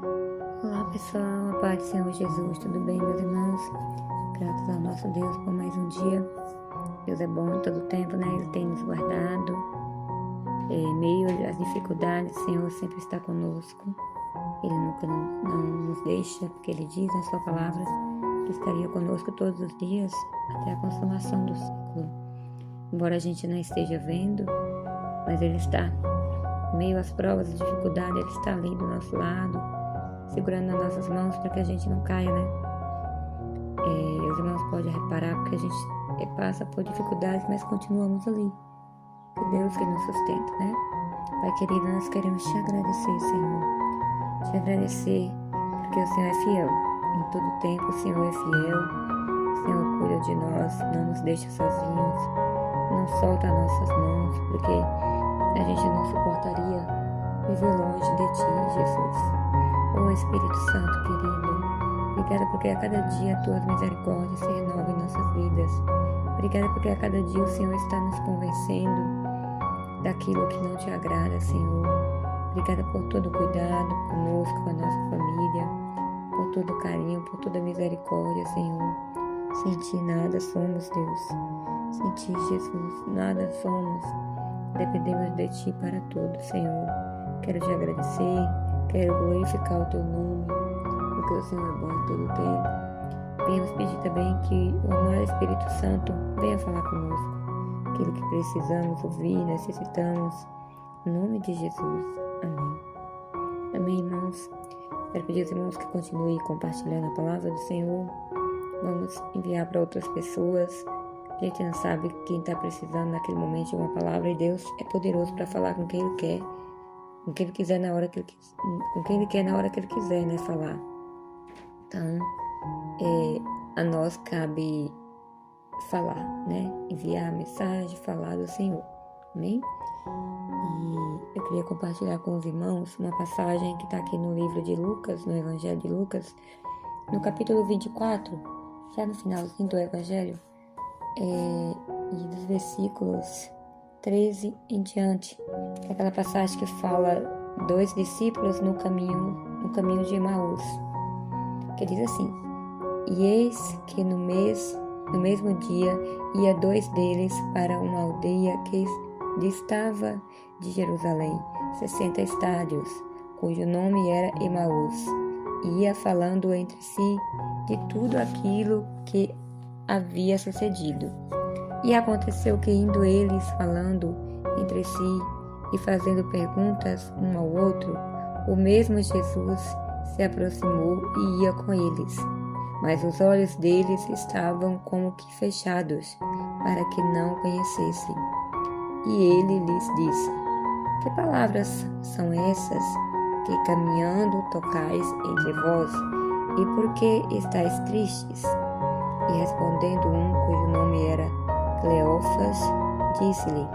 Olá pessoal, a paz do Senhor Jesus, tudo bem meus irmãos? Graças ao nosso Deus por mais um dia. Deus é bom todo o tempo, né? Ele tem nos guardado. Em meio às dificuldades, o Senhor sempre está conosco. Ele nunca não nos deixa, porque Ele diz na sua palavra que estaria conosco todos os dias até a consumação do ciclo. Embora a gente não esteja vendo, mas Ele está. Em meio às provas e dificuldades, Ele está ali do nosso lado, segurando nas nossas mãos para que a gente não caia, né? Os irmãos podem reparar porque a gente passa por dificuldades, mas continuamos ali. Que Deus que nos sustenta, né? Pai querido, nós queremos te agradecer, Senhor. Te agradecer porque o Senhor é fiel. Em todo tempo o Senhor é fiel. O Senhor cuida de nós, não nos deixa sozinhos, não solta as nossas mãos, porque a gente não suportaria viver longe de Ti, Jesus. Ó Espírito Santo querido, obrigada porque a cada dia as Tuas misericórdias se renovam em nossas vidas. Obrigada porque a cada dia o Senhor está nos convencendo daquilo que não Te agrada, Senhor. Obrigada por todo o cuidado conosco, com a nossa família, por todo o carinho, por toda a misericórdia, Senhor. Sem Ti nada somos, Deus. Sem Ti, Jesus, nada somos. Dependemos de Ti para tudo, Senhor. Quero Te agradecer, quero glorificar o Teu nome, porque o Senhor é bom em todo o tempo. Venhamos pedir também que o amado Espírito Santo venha falar conosco aquilo que precisamos ouvir, necessitamos. Em nome de Jesus. Amém. Amém, irmãos. Quero pedir aos irmãos que continuem compartilhando a palavra do Senhor. Vamos enviar para outras pessoas. A gente não sabe quem está precisando naquele momento de uma palavra, e Deus é poderoso para falar com quem Ele quer, com quem Ele quiser na hora que Ele com quem Ele quer na hora que Ele quiser, né, falar. Então, a nós cabe falar, né, enviar a mensagem, falar do Senhor. Amém? E eu queria compartilhar com os irmãos uma passagem que está aqui no livro de Lucas, no Evangelho de Lucas, no capítulo 24, já no finalzinho do Evangelho, e dos versículos 13 em diante, que é aquela passagem que fala dois discípulos no caminho de Emaús, que diz assim: E eis que no mesmo dia ia dois deles para uma aldeia que distava de Jerusalém 60 estádios, cujo nome era Emaús, e ia falando entre si de tudo aquilo que havia sucedido. E aconteceu que, indo eles falando entre si e fazendo perguntas um ao outro, o mesmo Jesus se aproximou e ia com eles. Mas os olhos deles estavam como que fechados, para que não conhecessem. E ele lhes disse: Que palavras são essas que caminhando tocais entre vós? E por que estáis tristes? E respondendo cujo nome era Cleófas, disse-lhe: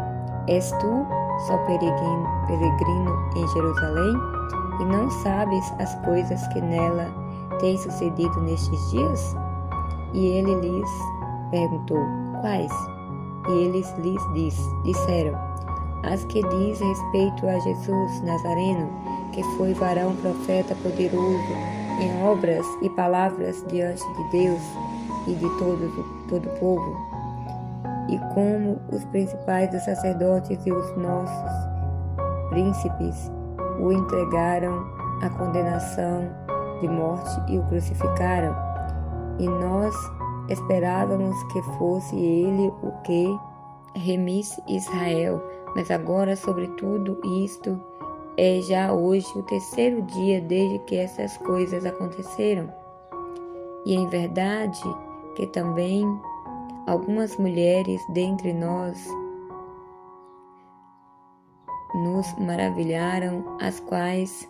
És tu só peregrino em Jerusalém, e não sabes as coisas que nela têm sucedido nestes dias? E ele lhes perguntou: Quais? E eles lhes disseram: As que diz respeito a Jesus Nazareno, que foi varão profeta poderoso em obras e palavras diante de Deus e de todo o povo, e como os principais dos sacerdotes e os nossos príncipes o entregaram à condenação de morte e o crucificaram, e nós esperávamos que fosse ele o que remisse Israel, mas agora, sobre tudo isto, é já hoje o terceiro dia desde que essas coisas aconteceram. E em verdade que também algumas mulheres dentre nós nos maravilharam, as quais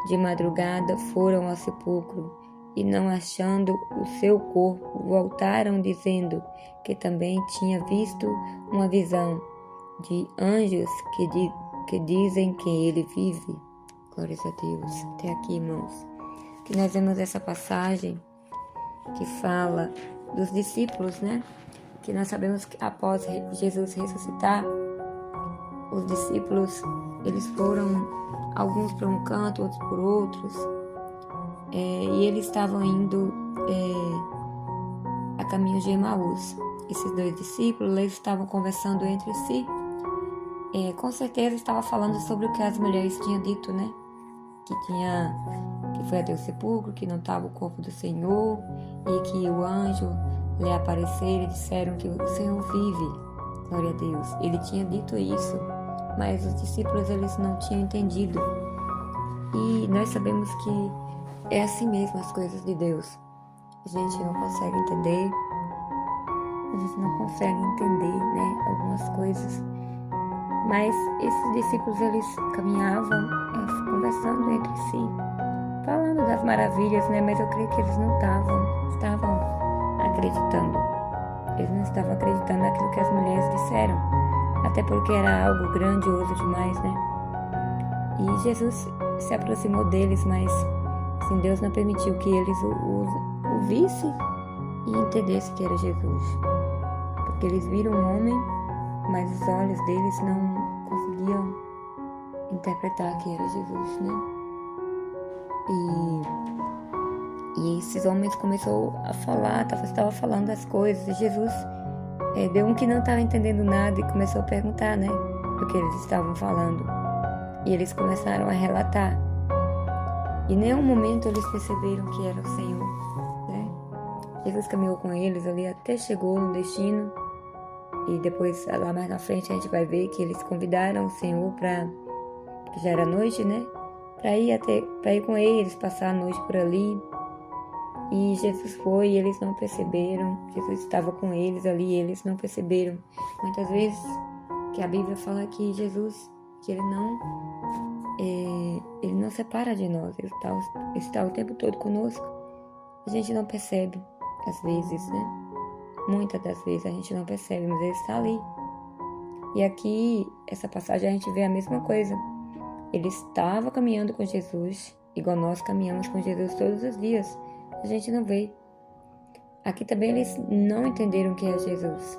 de madrugada foram ao sepulcro, e não achando o seu corpo, voltaram dizendo que também tinha visto uma visão de anjos que dizem que ele vive. Glórias a Deus. Até aqui, irmãos, que nós vemos essa passagem que fala dos discípulos, né? Que nós sabemos que após Jesus ressuscitar, os discípulos, eles foram alguns por um canto, outros por outros, e eles estavam indo a caminho de Emaús. Esses 2 discípulos, eles estavam conversando entre si, com certeza estava falando sobre o que as mulheres tinham dito, né? Que foi até o sepulcro, que não estava o corpo do Senhor, e que o anjo lhe apareceram e disseram que o Senhor vive. Glória a Deus. Ele tinha dito isso, mas os discípulos eles não tinham entendido. E nós sabemos que é assim mesmo as coisas de Deus. A gente não consegue entender, né, algumas coisas. Mas esses discípulos eles caminhavam conversando entre si, falando das maravilhas, né? Mas eu creio que eles não estavam acreditando. Eles não estavam acreditando naquilo que as mulheres disseram, até porque era algo grandioso demais, né? E Jesus se aproximou deles, mas assim, Deus não permitiu que eles o vissem e entendessem que era Jesus. Porque eles viram um homem, mas os olhos deles não conseguiam interpretar que era Jesus, né? E esses homens começaram a falar, estava falando as coisas, e Jesus deu um que não estava entendendo nada e começou a perguntar, né, o que eles estavam falando. E eles começaram a relatar. E em nenhum momento eles perceberam que era o Senhor, né? Jesus caminhou com eles ali até chegou no destino. E depois, lá mais na frente, a gente vai ver que eles convidaram o Senhor que já era noite, né? Para ir com eles, passar a noite por ali. E Jesus foi e eles não perceberam. Jesus estava com eles ali e eles não perceberam. Muitas vezes que a Bíblia fala que Jesus, que ele não separa de nós. Ele está o tempo todo conosco. A gente não percebe, às vezes, né? Muitas das vezes a gente não percebe, mas ele está ali. E aqui, essa passagem, a gente vê a mesma coisa. Ele estava caminhando com Jesus, igual nós caminhamos com Jesus todos os dias. A gente não vê. Aqui também eles não entenderam que é Jesus.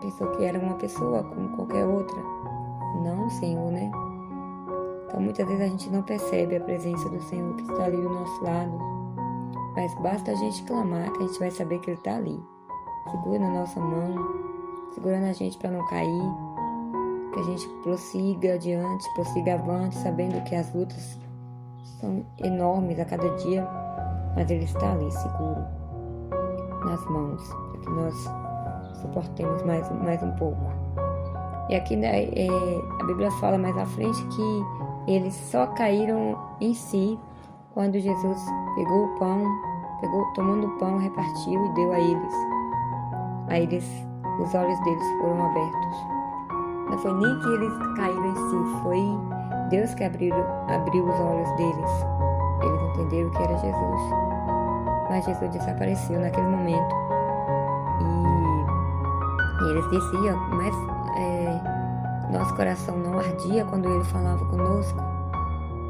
Pensou que era uma pessoa como qualquer outra. Não o Senhor, né? Então muitas vezes a gente não percebe a presença do Senhor que está ali do nosso lado. Mas basta a gente clamar que a gente vai saber que Ele está ali. Segura na nossa mão, segurando a gente para não cair, que a gente prossiga adiante, prossiga avante, sabendo que as lutas são enormes a cada dia, mas Ele está ali seguro nas mãos, para que nós suportemos mais um pouco. E aqui a Bíblia fala mais à frente que eles só caíram em si quando Jesus pegou o pão, tomando o pão, repartiu e deu a eles. Aí os olhos deles foram abertos. Não foi nem que eles caíram em si, foi Deus que abriu os olhos deles. Eles entenderam que era Jesus. Mas Jesus desapareceu naquele momento. E eles diziam, mas nosso coração não ardia quando Ele falava conosco.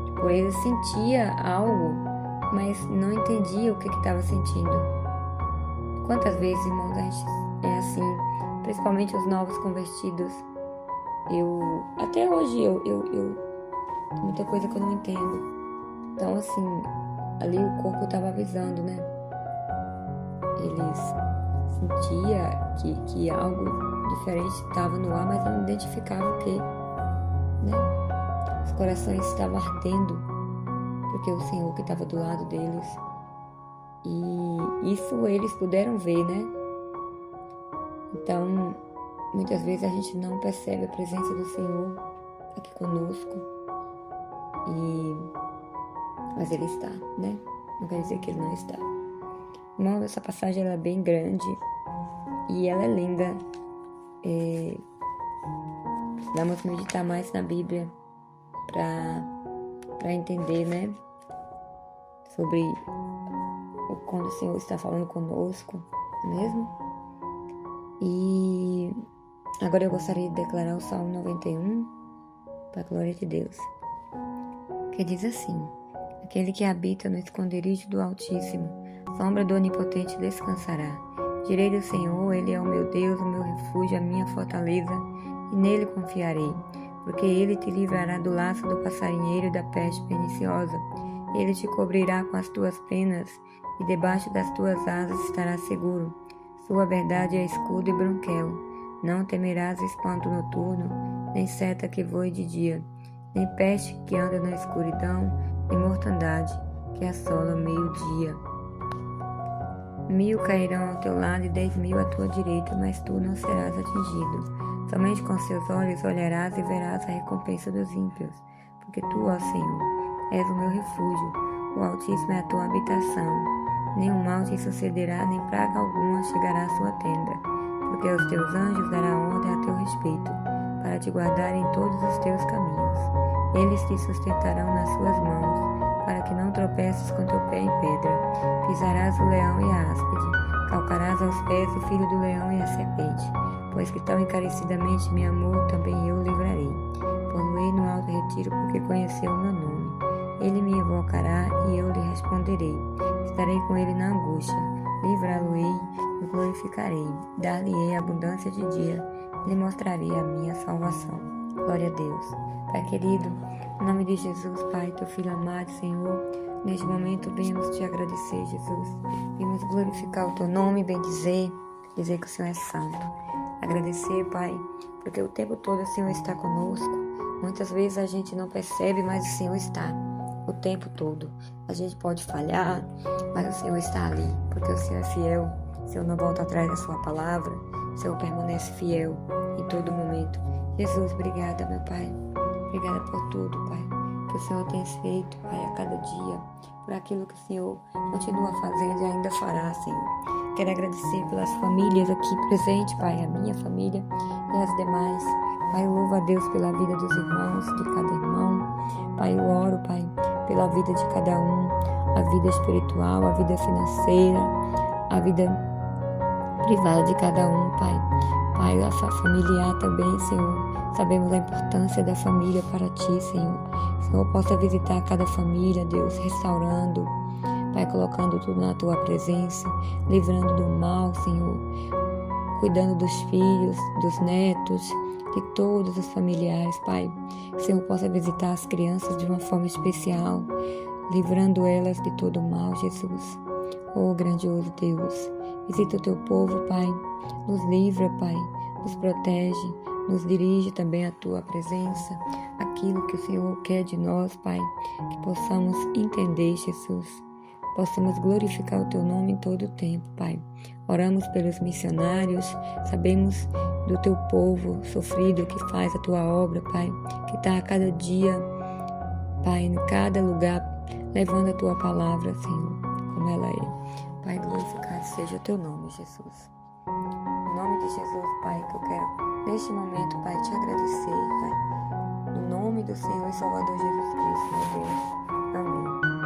Tipo, ele sentia algo, mas não entendia o que estava sentindo. Quantas vezes, irmãos, a gente é assim, principalmente os novos convertidos. Até hoje eu tem muita coisa que eu não entendo. Então assim, ali o corpo estava avisando, né? Eles sentiam que algo diferente estava no ar, mas não identificavam o que, né? Os corações estavam ardendo, porque o Senhor que estava do lado deles. E isso eles puderam ver, né? Então, muitas vezes a gente não percebe a presença do Senhor aqui conosco, mas Ele está, né? Não quer dizer que Ele não está. Irmão, essa passagem ela é bem grande e ela é linda. Precisamos meditar mais na Bíblia para entender, né? Sobre quando o Senhor está falando conosco, não é mesmo? E agora eu gostaria de declarar o Salmo 91 para a glória de Deus, que diz assim: aquele que habita no esconderijo do Altíssimo, sombra do Onipotente descansará. Direi do Senhor, Ele é o meu Deus, o meu refúgio, a minha fortaleza, e nele confiarei. porque Ele te livrará do laço do passarinheiro e da peste perniciosa. Ele te cobrirá com as tuas penas, e debaixo das tuas asas estarás seguro. Sua verdade é escudo e bronquel. Não temerás espanto noturno, nem seta que voe de dia, nem peste que anda na escuridão, nem mortandade que assola o meio-dia. 1000 cairão ao teu lado e 10.000 à tua direita, mas tu não serás atingido. Somente com seus olhos olharás e verás a recompensa dos ímpios, porque tu, ó Senhor, és o meu refúgio, o Altíssimo é a tua habitação. Nenhum mal te sucederá, nem praga alguma chegará à sua tenda, porque aos teus anjos dará ordem a teu respeito, para te guardar em todos os teus caminhos. Eles te sustentarão nas suas mãos, para que não tropeces com teu pé em pedra. Pisarás o leão e a áspide, calcarás aos pés o filho do leão e a serpente. Pois que tão encarecidamente me amou, também eu o livrarei. Pô-lo-ei no alto retiro, porque conheceu o meu nome. Ele me invocará e eu lhe responderei. Estarei com ele na angústia, livrá-lo-ei e glorificarei. Dar-lhe-ei abundância de dia, e lhe mostrarei a minha salvação. Glória a Deus. Pai querido, em nome de Jesus, Pai, teu Filho amado, Senhor, neste momento venhamos te agradecer, Jesus. Vimos glorificar o teu nome, dizer que o Senhor é santo. Agradecer, Pai, porque o tempo todo o Senhor está conosco. Muitas vezes a gente não percebe, mas o Senhor está o tempo todo. A gente pode falhar, mas o Senhor está ali, porque o Senhor é fiel. O Senhor não volta atrás da sua palavra. O Senhor permanece fiel em todo momento. Jesus, obrigada, meu Pai. Obrigada por tudo, Pai, que o Senhor tem feito, Pai, a cada dia, por aquilo que o Senhor continua fazendo e ainda fará, Senhor. Quero agradecer pelas famílias aqui presentes, Pai, a minha família e as demais. Pai, eu louvo a Deus pela vida dos irmãos, de cada irmão. Pai, eu oro, Pai, pela vida de cada um, a vida espiritual, a vida financeira, a vida privada de cada um, Pai. Pai, a familiar também, Senhor. Sabemos a importância da família para Ti, Senhor. Senhor, possa visitar cada família, Deus, restaurando, Pai, colocando tudo na Tua presença, livrando do mal, Senhor, cuidando dos filhos, dos netos, de todos os familiares, Pai. Senhor, possa visitar as crianças de uma forma especial, livrando elas de todo o mal, Jesus. Oh, grandioso Deus, visita o Teu povo, Pai, nos livra, Pai, nos protege, nos dirige também à Tua presença, aquilo que o Senhor quer de nós, Pai, que possamos entender, Jesus. Possamos glorificar o Teu nome em todo o tempo, Pai. Oramos pelos missionários, sabemos do Teu povo sofrido que faz a Tua obra, Pai, que está a cada dia, Pai, em cada lugar, levando a Tua palavra, Senhor, como ela é. Pai, glorificado seja o Teu nome, Jesus. Em nome de Jesus, Pai, que eu quero, neste momento, Pai, te agradecer, Pai, no nome do Senhor e Salvador Jesus Cristo, meu Deus. Amém.